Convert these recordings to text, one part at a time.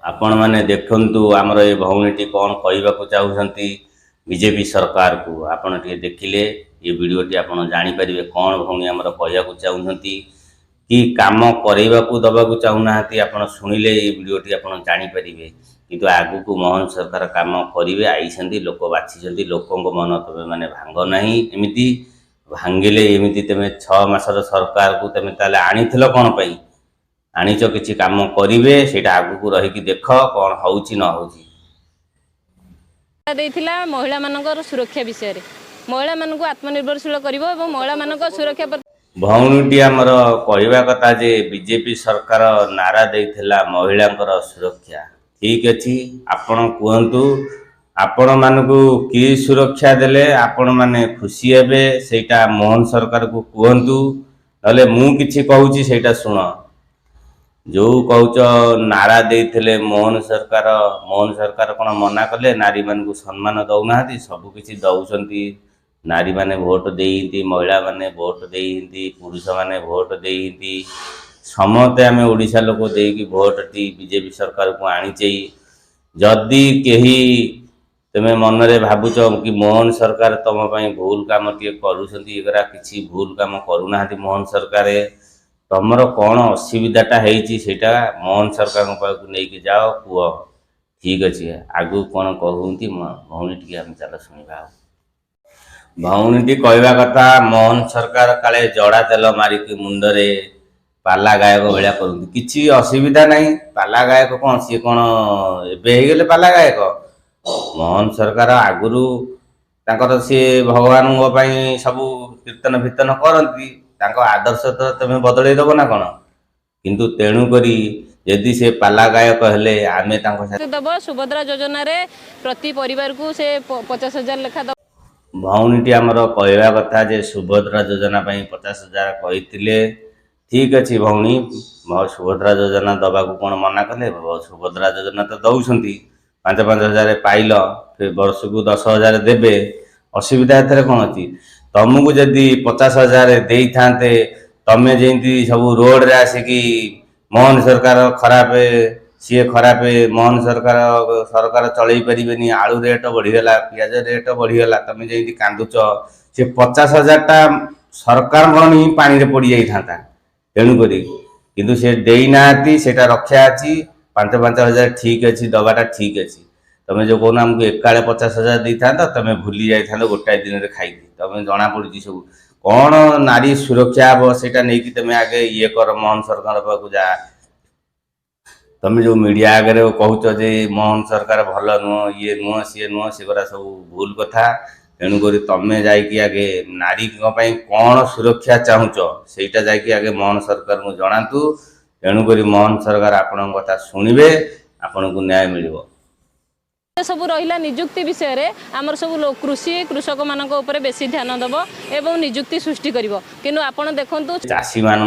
आपण मैंने देखु आमर ये भौणी कौन कहवाक चाहती बीजेपी सरकार को आपण टे देखिले ये वीडियोटी आप जानीपर कौन भौणी आमर कहवाक चाहती कि कम करने को दबाक चाहूना आप शुणिले ये वीडियोटी आप जानीपर किंतु आगु को मोहन सरकार कम करेंगे आई लोक बाछी लोक मन तुम्हें मैंने भांग ना एमती भांगिले एमती तुम्हें 6 मासर सरकार को तुम्हें ताले आनीथिल कौन पाई आनीच किसी काम करेंगे से आगु रहीकि देख कौन होची न होची महिला मानकर सुरक्षा विषय रे महिला मानक आत्मनिर्भरशील करिवो एवं महिला मानक सुरक्षा पर भौणीटी आमर कहवा कथा जे बीजेपी सरकार नारा देइथिला महिलांकर सुरक्षा ठीक अच्छी आपण कहतु आपण मानकु कि सुरक्षा देले आपण माने खुशी हेबे सेटा मोहन सरकार को कहतु नले मु किछि कहूची सेटा सुन जो कौच नारा देते मोहन सरकार कौन मना कले नारी मान को सम्मान दौना सबु किसी दौरान नारी माने भोट देती महिला माने भोट देती पुरुष माने भोट देती समस्ते आम ओडिशा लोक देकी भोट टी बीजेपी सरकार को आनीचे जदि कही तुम्हें मन रे भावुच कि मोहन सरकार तुम भूल काम टे करा किसी भूल काम करूना मोहन सरकार तुमर कौन असुविधाटा होटा मोहन सरकार पाक नहीं जाओ कह ठीक अच्छे आगु कौन कहती भौणी टी आम चल शुणा भौणी कहवा कथा मोहन सरकार काले जड़ा तेल मारिक मुंडरे पाला गायक भाया कर किसी असुविधा नहीं पाला गायक कौन सी कौन एबे पाला गायक मोहन सरकार आगुरी सी भगवान सब कीर्तन फीर्तन करती आदर्श तो तुम्हें बदल दब ना कौन किंतु तेणुक यदि से पाला गायक हेले आमे दब सुभद्रा योजना रे प्रति परिवार को से 50,000 लेखा दब भौणी आमर कहवा कथा जे सुभद्रा योजना 50,000 कहते ठीक अच्छे भौणी सुभद्रा योजना दबा कौन मना कले सुभद्रा योजना तो दौरान 5-5 हजार पाइल फिर वर्ष को 10,000 देवे असुविधा एथरे कौन अच्छी तुमको जदि 50,000 दे था तमें जमी सब रोड रे आसिकी मोहन सरकार खराब सी खराब मोहन सरकार चलई पारे आलू रेट बढ़ीगला पियाज रेट बढ़ीगला तुम जमी कांदुच से 50,000 सरकार ही पानी रे पड़ जाता तेणुक किंतु से देना से रक्षा अच्छी 5-5 हजार ठीक अच्छी दबाटा ठीक अच्छी तुम जो कहना आमको एकाले 50,000 दे था तुम भूली जाता गोटाए दिन में खाई तुम जना पड़ी सब कौन नारी सुरक्षा हम से नहीं तुम आगे ये कर मोहन सरकार पाक जा तुम जो मीडिया आगे कहच जे मोहन सरकार भल नुह ये नुह सी नुह से सब भूल कथा तेणुक तुम जाकि आगे नारी कौन सुरक्षा चाहूच सेटा जाकि आगे मोहन सरकार को जनातु तेणुक मोहन सरकार आपण कथा शुणे आपण को न्याय मिल सब रहा निजुक्ति विषय रे आमर सब कृषि कृषक मान बेसी ध्यान दब एवं निजुक्ति सृष्टि करिवो किंतु आपण देखंतु चाषी मान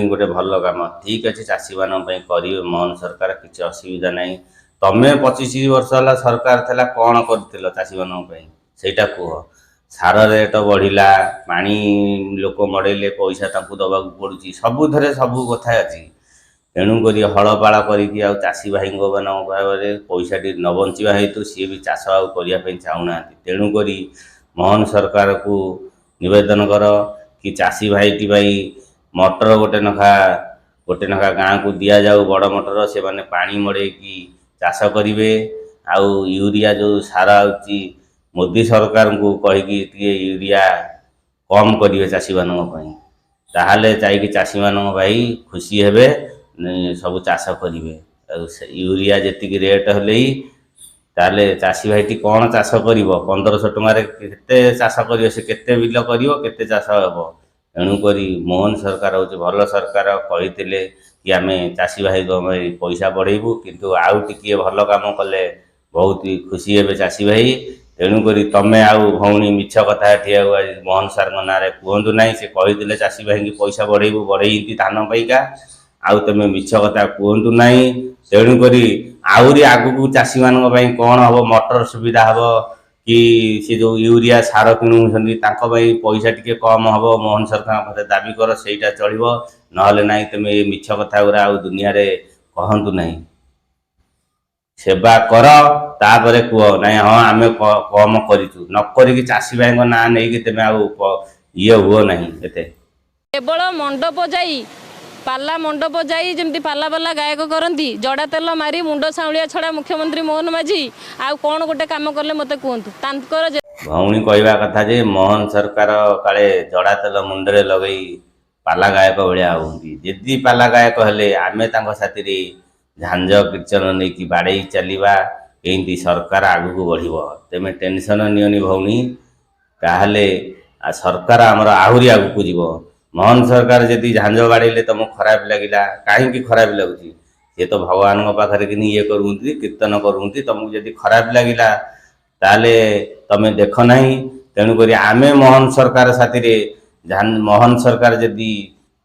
गोटे भल काम ठीक अच्छे चाषी मान करेंगे मोहन सरकार किसी असुविधा नहीं तमें 25 वर्ष है सरकार थला कौन कर चाषी मान सेटा कह सार रेट बढ़िला पानी लोक मड़ेले पैसा दबा पड़ुची सबुथ सबू कथा अच्छी तेणुक हलपाड़ चाषी भाई मान पैसा न बचा हेतु सी भी चाष करने चाहूना तेणुक मोहन सरकार को निवेदन कर कि चाषी भाई भाई मटर गोटे नखा गाँ को दि जाऊ बड़ मटर से माने पानी मड़े कि चाष करेंगे आउ यूरिया जो सार आउची मोदी सरकार को कहीकि यूरिया कम करेंगे चाषी मानी ताहले चाहिए चाषी मान भाई खुशी हेबे सब चाष करेंगे यूरिया जी रेट हेले चाषी भाई कौन चाष कर 1500 टकर केते चाष कर से केते बिल कर चाष हे तेणुक मोहन सरकार हूँ भल सरकार कहते कि आम चाषी भाई पैसा बढ़ेबू किंतु आउ टिके भल काम कले बहुत खुशी हे चाषी भाई तेणुक तमें आउ भौणी मिछ कथा मोहन सार ना कहतु ना से कहते चाषी भाई की पैसा बढ़ेबू बढ़े धान पाइका आउ तुम मिछ कथा कहतु ना तेणुक आहरी आगू चाषी मान कौन हम मटर सुविधा हम कि सी जो यूरिया सार किणुंट पैसा टी कम हम मोहन सरकार दाबी कर सेटा चलो ना तुम ये मिछ कथा गुरा दुनिया रे कहतु ना। ସେବା କର ତାପରେ କୁହ ନାଇଁ ହଁ ଆମେ କମ କରିଛୁ ନ କରିକି ଚାଷୀ ଭାଇଙ୍କ ନାଁ ନେଇକି ତମେ ଆଉ ଇଏ ହୁଅ ନାହିଁ ଏତେ। କେବଳ ମଣ୍ଡପ ଯାଇ ପାଲା ମଣ୍ଡପ ଯାଇ ଯେମିତି ପାଲା ପାଲା ଗାୟକ କରନ୍ତି ଜଡ଼ା ତେଲ ମାରି ମୁଣ୍ଡ ସାଉଳିଆ ଛଡ଼ା ମୁଖ୍ୟମନ୍ତ୍ରୀ ମୋହନ ମାଝୀ ଆଉ କ'ଣ ଗୋଟେ କାମ କଲେ ମୋତେ କୁହନ୍ତୁ ତାଙ୍କର ଭଉଣୀ କହିବା କଥା ଯେ ମୋହନ ସରକାର କାଳେ ଜଡ଼ା ତେଲ ମୁଣ୍ଡରେ ଲଗେଇ ପାଲା ଗାୟକ ଭଳିଆ ହୁଅନ୍ତି। ଯଦି ପାଲା ଗାୟକ ହେଲେ ଆମେ ତାଙ୍କ ସାଥିରେ ଝାଞ୍ଜ କୀର୍ତ୍ତନ ନେଇକି ବାଡ଼େଇ ଚାଲିବା ଏମିତି ସରକାର ଆଗକୁ ବଢ଼ିବ। ତେମେ ଟେନସନ୍ ନିଅନି ଭଉଣୀ, ତାହେଲେ ସରକାର ଆମର ଆହୁରି ଆଗକୁ ଯିବ। ମୋହନ ସରକାର ଯଦି ଝାଞ୍ଜ ବାଡ଼େଇଲେ ତମକୁ ଖରାପ ଲାଗିଲା, କାହିଁକି ଖରାପ ଲାଗୁଛି? ସିଏ ତ ଭଗବାନଙ୍କ ପାଖରେ କିନି ଇଏ କରୁଛନ୍ତି କୀର୍ତ୍ତନ କରୁଛନ୍ତି, ତମକୁ ଯଦି ଖରାପ ଲାଗିଲା ତାହେଲେ ତମେ ଦେଖ ନାହିଁ। ତେଣୁକରି ଆମେ ମୋହନ ସରକାର ସାଥିରେ ମୋହନ ସରକାର ଯଦି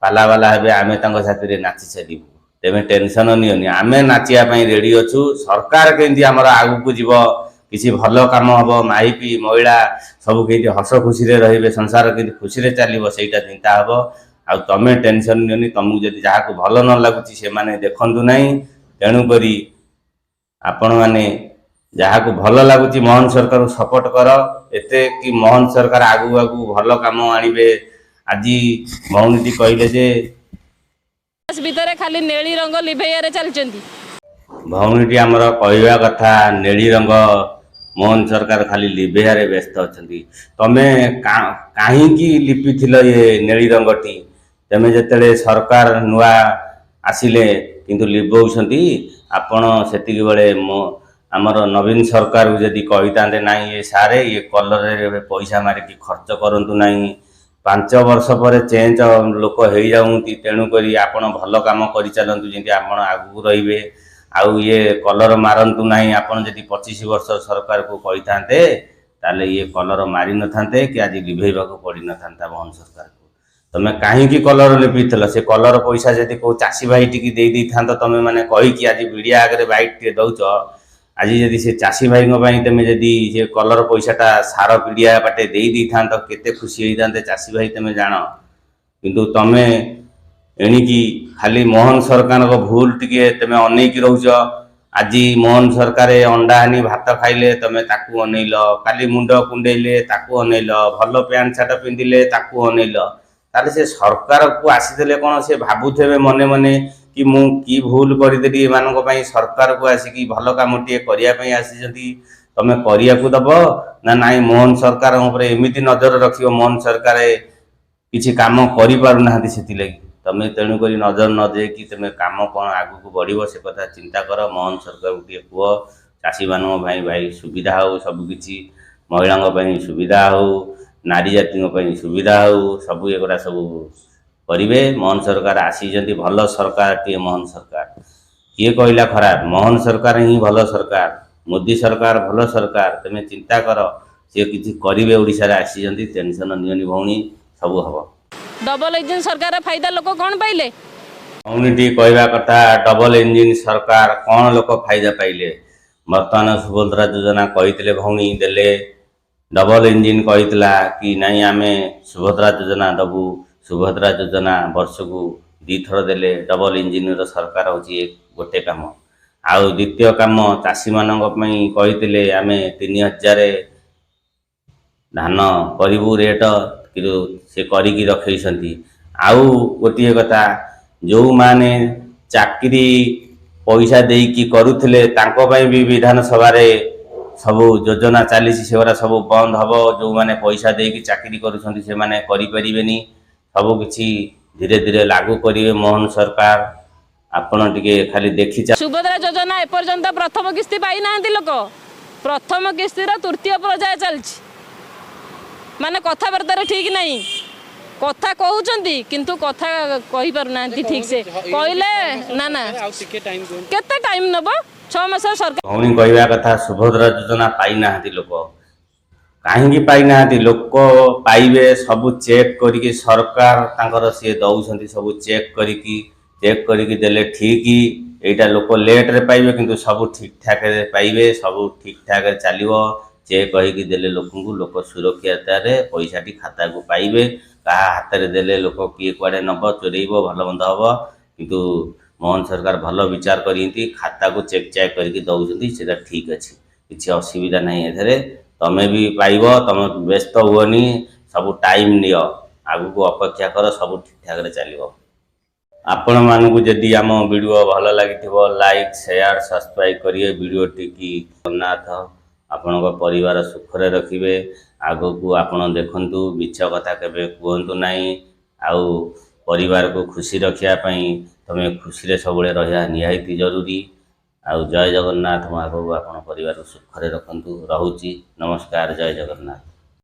ପାଲାବାଲା ହେବେ ଆମେ ତାଙ୍କ ସାଥିରେ ନାଚି ଚାଲିବୁ। ତେମେ ଟେନସନ୍ ନିଅନି, ଆମେ ନାଚିବା ପାଇଁ ରେଡ଼ି ଅଛୁ। ସରକାର କେମିତି ଆମର ଆଗକୁ ଯିବ, କିଛି ଭଲ କାମ ହେବ, ମାଇପି ମହିଳା ସବୁ କେମିତି ହସ ଖୁସିରେ ରହିବେ, ସଂସାର କେମିତି ଖୁସିରେ ଚାଲିବ ସେଇଟା ଚିନ୍ତା ହେବ। ଆଉ ତମେ ଟେନସନ୍ ନିଅନି, ତମକୁ ଯଦି ଯାହାକୁ ଭଲ ନ ଲାଗୁଛି ସେମାନେ ଦେଖନ୍ତୁ ନାହିଁ। ତେଣୁକରି ଆପଣମାନେ ଯାହାକୁ ଭଲ ଲାଗୁଛି ମୋହନ ସରକାରକୁ ସପୋର୍ଟ କର। ଏତେ କି ମୋହନ ସରକାର ଆଗକୁ ଆଗକୁ ଭଲ କାମ ଆଣିବେ। ଆଜି ଭଉଣୀଟି କହିଲେ ଯେ ଭିତରେ ଖାଲି ନେଳି ରଙ୍ଗ ଲିଭେଇବାରେ ଚାଲିଛନ୍ତି। ଭଉଣୀଟି ଆମର କହିବା କଥା ନେଳି ରଙ୍ଗ ମୋହନ ସରକାର ଖାଲି ଲିଭେଇବାରେ ବ୍ୟସ୍ତ ଅଛନ୍ତି। ତମେ କାହିଁକି ଲିପିଥିଲ ଏ ନେଳି ରଙ୍ଗଟି? ତମେ ଯେତେବେଳେ ସରକାର ନୂଆ ଆସିଲେ କିନ୍ତୁ ଲିଭଉଛନ୍ତି। ଆପଣ ସେତିକି ବେଳେ ଆମର ନବୀନ ସରକାରକୁ ଯଦି କହିଥାନ୍ତେ ନାହିଁ ଏ ସାରେ ଇଏ କଲରରେ ପଇସା ମାରିକି ଖର୍ଚ୍ଚ କରନ୍ତୁ ନାହିଁ, 5 ବର୍ଷ ପରେ ଚେଞ୍ଜ ଲୋକ ହେଇଯାଉଛନ୍ତି, ତେଣୁକରି ଆପଣ ଭଲ କାମ କରିଚାଲନ୍ତୁ ଯେମିତି ଆପଣ ଆଗକୁ ରହିବେ। ଆଉ ଇଏ କଲର ମାରନ୍ତୁ ନାହିଁ। ଆପଣ ଯଦି 25 ବର୍ଷ ସରକାରକୁ କହିଥାନ୍ତେ ତାହେଲେ ଇଏ କଲର ମାରିନଥାନ୍ତେ କି ଆଜି ଲିଭେଇବାକୁ ପଡ଼ିନଥାନ୍ତା ମୋହନ ସରକାରକୁ। ତମେ କାହିଁକି କଲର ଲିପିଥିଲ? ସେ କଲର ପଇସା ଯଦି କେଉଁ ଚାଷୀ ଭାଇ ଟିକେ ଦେଇଥାନ୍ତ, ତମେ ମାନେ କହିକି ଆଜି ମିଡ଼ିଆ ଆଗରେ ବାଇଟ୍ ଟିକେ ଦେଉଛ, ଆଜି ଯଦି ସେ ଚାଷୀ ଭାଇଙ୍କ ପାଇଁ ତମେ ଯଦି ସେ କଲର ପଇସାଟା ସାର ପିଡ଼ିଆ ବାଟେ ଦେଇଥାନ୍ତ କେତେ ଖୁସି ହେଇଥାନ୍ତେ ଚାଷୀ ଭାଇ ତମେ ଜାଣ। କିନ୍ତୁ ତମେ ଏଣିକି ଖାଲି ମୋହନ ସରକାରଙ୍କ ଭୁଲ ଟିକେ ତମେ ଅନେଇକି ରହୁଛ। ଆଜି ମୋହନ ସରକାର ଅଣ୍ଡା ଆନି ଭାତ ଖାଇଲେ ତମେ ତାକୁ ଅନେଇଲ, କାଲି ମୁଣ୍ଡ କୁଣ୍ଡେଇଲେ ତାକୁ ଅନେଇଲ, ଭଲ ପ୍ୟାଣ୍ଟ ସାର୍ଟ ପିନ୍ଧିଲେ ତାକୁ ଅନେଇଲ। ତାହେଲେ ସେ ସରକାରକୁ ଆସିଥିଲେ କ'ଣ ସେ ଭାବୁଥିବେ ମନେ ମନେ କି ମୁଁ କି ଭୁଲ କରିଦେଲି ଏମାନଙ୍କ ପାଇଁ ସରକାରକୁ ଆସିକି ଭଲ କାମଟିଏ କରିବା ପାଇଁ ଆସିଛନ୍ତି? ତମେ କରିବାକୁ ଦବ ନା ନାଇଁ ମୋହନ ସରକାରଙ୍କ ଉପରେ ଏମିତି ନଜର ରଖିବ ମୋହନ ସରକାର କିଛି କାମ କରିପାରୁନାହାନ୍ତି ସେଥିଲାଗି? ତମେ ତେଣୁକରି ନଜର ନ ଦେଇକି ତମେ କାମ କ'ଣ ଆଗକୁ ବଢ଼ିବ ସେ କଥା ଚିନ୍ତା କର। ମୋହନ ସରକାରକୁ ଟିକେ କୁହ ଚାଷୀମାନଙ୍କ ପାଇଁ ଭାଇ ସୁବିଧା ହେଉ, ସବୁକିଛି ମହିଳାଙ୍କ ପାଇଁ ସୁବିଧା ହେଉ, ନାରୀ ଜାତିଙ୍କ ପାଇଁ ସୁବିଧା ହେଉ, ସବୁ ଏଗୁଡ଼ା ସବୁ କରିବେ। ମୋହନ ସରକାର ଆସିଛନ୍ତି, ଭଲ ସରକାରଟିଏ ମୋହନ ସରକାର। କିଏ କହିଲା ଖରାପ? ମୋହନ ସରକାର ହିଁ ଭଲ ସରକାର। ମୋଦି ସରକାର ଭଲ ସରକାର। ତମେ ଚିନ୍ତା କର, ସିଏ କିଛି କରିବେ। ଓଡ଼ିଶାରେ ଆସିଛନ୍ତି, ଟେନସନ୍ ନିଅନି ଭଉଣୀ, ସବୁ ହେବ। ଡବଲ ଇଞ୍ଜିନ ସରକାର ଫାଇଦା ଲୋକ କ'ଣ ପାଇଲେ? ଭଉଣୀଟି କହିବା କଥା ଡବଲ ଇଞ୍ଜିନ ସରକାର କ'ଣ ଲୋକ ଫାଇଦା ପାଇଲେ? ବର୍ତ୍ତମାନ ସୁଭଦ୍ରା ଯୋଜନା କହିଥିଲେ ଭଉଣୀ ଦେଲେ, ଡବଲ ଇଞ୍ଜିନ କହିଥିଲା କି ନାଇଁ ଆମେ ସୁଭଦ୍ରା ଯୋଜନା ଦେବୁ। ସୁଭଦ୍ରା ଯୋଜନା ବର୍ଷକୁ 2 ଥର ଦେଲେ। ଡବଲ ଇଞ୍ଜିନର ସରକାର ହେଉଛି ଗୋଟେ କାମ। ଆଉ ଦ୍ୱିତୀୟ କାମ ଚାଷୀମାନଙ୍କ ପାଇଁ କହିଥିଲେ ଆମେ 3000 ଧାନ କରିବୁ ରେଟ୍, କିନ୍ତୁ ସେ କରିକି ରଖେଇଛନ୍ତି। ଆଉ ଗୋଟିଏ କଥା, ଯେଉଁମାନେ ଚାକିରି ପଇସା ଦେଇକି କରୁଥିଲେ ତାଙ୍କ ପାଇଁ ବି ବିଧାନସଭାରେ ସବୁ ଯୋଜନା ଚାଲିଛି, ସେଗୁଡ଼ା ସବୁ ବନ୍ଦ ହେବ। ଯେଉଁମାନେ ପଇସା ଦେଇକି ଚାକିରି କରୁଛନ୍ତି ସେମାନେ କରିପାରିବେନି। ସବୁକିଛି ଧୀରେ ଧୀରେ ଲାଗୁ କରିବେ ମୋହନ ସରକାର। ଆପଣ ଟିକେ ଖାଲି ସୁଭଦ୍ରା ଯୋଜନା ଏପର୍ଯ୍ୟନ୍ତ ପ୍ରଥମ କିସ୍ତି ପାଇନାହାନ୍ତି ଲୋକ। ପ୍ରଥମ କିସ୍ତିର ତୃତୀୟ ପର୍ଯ୍ୟାୟ ଚାଲିଛି। ମାନେ କଥାବାର୍ତ୍ତାରେ ଠିକ୍ ନାହିଁ, କଥା କହୁଛନ୍ତି କିନ୍ତୁ କଥା କହିପାରୁନାହାନ୍ତି ଠିକ୍ ସେ। କହିଲେ ନା ନା କେତେ ଟାଇମ୍ ନେବ? 6 ମାସ ସରକାର। ଭଉଣୀ କହିବା କଥା ସୁଭଦ୍ରା ଯୋଜନା ପାଇନାହାନ୍ତି ଲୋକ। କାହିଁକି ପାଇନାହାନ୍ତି? ଲୋକ ପାଇବେ ସବୁ ଚେକ୍ କରିକି ସରକାର ତାଙ୍କର ସିଏ ଦେଉଛନ୍ତି, ସବୁ ଚେକ୍ କରିକି ଦେଲେ ଠିକ୍। ଏଇଟା ଲୋକ ଲେଟ୍ରେ ପାଇବେ କିନ୍ତୁ ସବୁ ଠିକ୍ ଠାକ୍ରେ ପାଇବେ, ସବୁ ଠିକ୍ ଠାକ୍ରେ ଚାଲିବ। ଚେକ୍ କହିକି ଦେଲେ ଲୋକଙ୍କୁ, ଲୋକ ସୁରକ୍ଷିତରେ ପଇସାଟି ଖାତାକୁ ପାଇବେ। କାହା ହାତରେ ଦେଲେ ଲୋକ କିଏ କୁଆଡ଼େ ନେବ, ଚୋରେଇବ, ଭଲ ମନ୍ଦ ହେବ। କିନ୍ତୁ मोहन सरकार भल विचार करती खाता को चेक चेक करके दौरान से ठीक अच्छे किसी असुविधा नहीं एथे तमें भी पाइब तुम व्यस्त हुअनी सब टाइम नियो आगु को अपेक्षा कर सब ठीक ठाक चलो आपण मानू जदि आम वीडियो भल लगी लाइक शेयर सब्सक्राइब करिए वीडियो टी जगन्नाथ आपण परिवार सुखरे रखिए आगो को आपण देखंतु मिछ कथा केबे कहतु नहीं आउ परिवार को खुशी रखापी तुम्हें खुशी सब रहा निहाती जरूरी आउ जय जगन्नाथ आगो आप परिवार सुखरे रखंतु। रोची नमस्कार। जय जगन्नाथ।